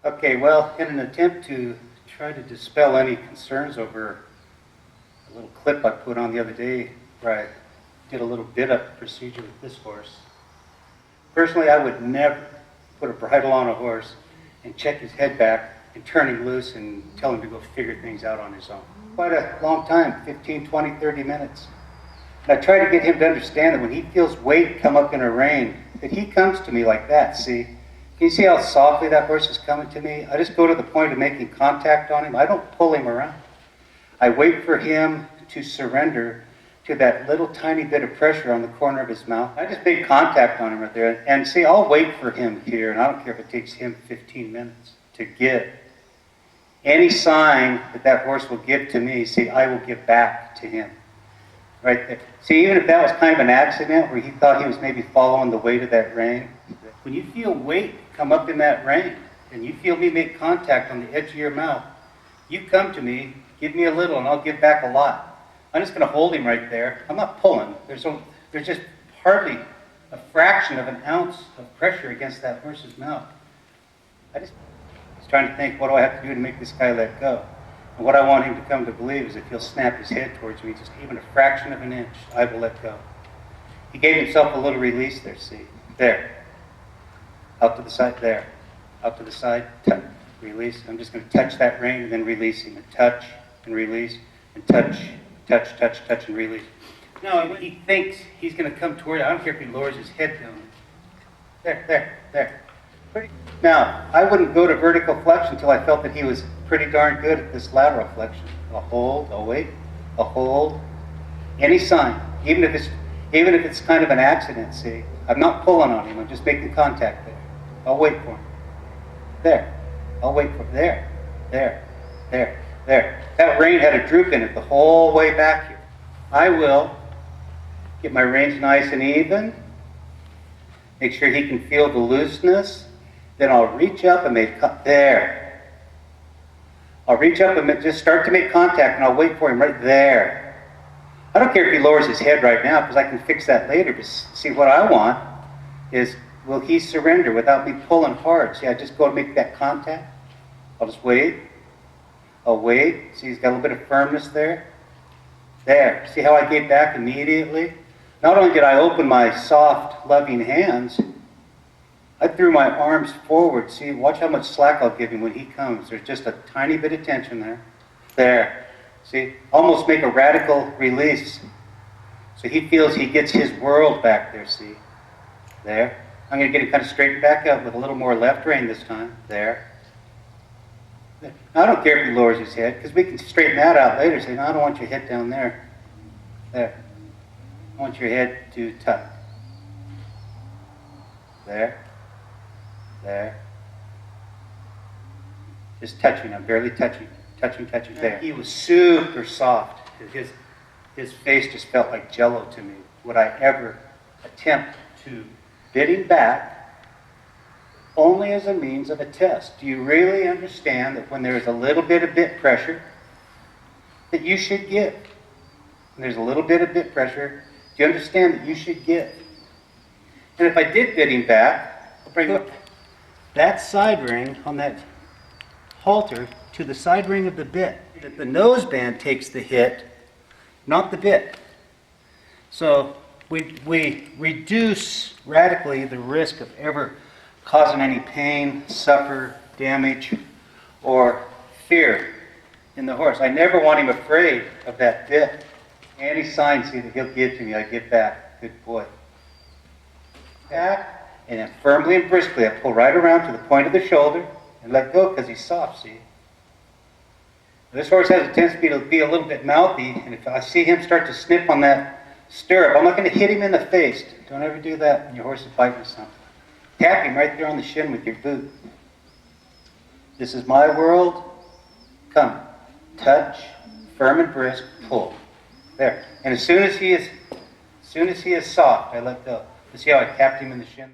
Okay, well, in an attempt to try to dispel any concerns over a little clip I put on the other day where I did a little bit-up procedure with this horse. Personally, I would never put a bridle on a horse and check his head back and turn him loose and tell him to go figure things out on his own. Quite a long time, 15, 20, 30 minutes. And I try to get him to understand that when he feels weight come up in a rein, that he comes to me like that, see? Can you see how softly that horse is coming to me? I just go to the point of making contact on him. I don't pull him around. I wait for him to surrender to that little tiny bit of pressure on the corner of his mouth. I just made contact on him right there. And see, I'll wait for him here, and I don't care if it takes him 15 minutes to give any sign that that horse will give to me. See, I will give back to him. Right there. See, even if that was kind of an accident where he thought he was maybe following the weight of that rein, when you feel weight come up in that rein and you feel me make contact on the edge of your mouth, you come to me, give me a little, and I'll give back a lot. I'm just going to hold him right there. I'm not pulling. There's just hardly a fraction of an ounce of pressure against that horse's mouth. I was trying to think, what do I have to do to make this guy let go? And what I want him to come to believe is if he'll snap his head towards me, just even a fraction of an inch, I will let go. He gave himself a little release there, see? There. Out to the side, there. Out to the side, touch, release. I'm just going to touch that rein and then release him. And touch and release and touch, touch, touch, touch, and release. No, he thinks he's going to come toward it. I don't care if he lowers his head down. There. Now, I wouldn't go to vertical flexion until I felt that he was pretty darn good at this lateral flexion. A hold, a wait, a hold. Any sign, even if it's kind of an accident, see? I'm not pulling on him, I'm just making contact there. I'll wait for him. There. I'll wait for him. There. That rein had a droop in it the whole way back here. I will get my reins nice and even. Make sure he can feel the looseness. Then I'll reach up and make there. I'll reach up and just start to make contact, and I'll wait for him right there. I don't care if he lowers his head right now, because I can fix that later. But see, what I want is, will he surrender without me pulling hard? See, I just go to make that contact. I'll just wait. I'll wait. See, he's got a little bit of firmness there. There. See how I gave back immediately? Not only did I open my soft, loving hands, I threw my arms forward. See, watch how much slack I'll give him when he comes. There's just a tiny bit of tension there. There. See, almost make a radical release. So he feels he gets his world back there, see? There. I'm going to get him kind of straightened back up with a little more left rein this time. There. Now, I don't care if he lowers his head, because we can straighten that out later. Say, no, I don't want your head down there. There. I want your head to tuck. There. Just touching. I'm barely touching. Touching. There. He was super soft. His face just felt like jello to me. Would I ever attempt to bid him back only as a means of a test? Do you really understand that when there's a little bit of bit pressure, that you should give? When there's a little bit of bit pressure, do you understand that you should give? And if I did bid him back, I'll bring that side ring on that halter to the side ring of the bit. That the noseband takes the hit, not the bit. So we reduce radically the risk of ever causing any pain, suffer, damage, or fear in the horse. I never want him afraid of that bit. Any sign, see, that he'll give to me, I give back. Good boy. Back. And then firmly and briskly, I pull right around to the point of the shoulder and let go because he's soft, see? This horse has a tendency to be a little bit mouthy, and if I see him start to snip on that stirrup, I'm not going to hit him in the face. Don't ever do that when your horse is biting something. Tap him right there on the shin with your boot. This is my world. Come. Touch, firm and brisk, pull. There. And as soon as he is soft, I let go. You see how I tapped him in the shin there?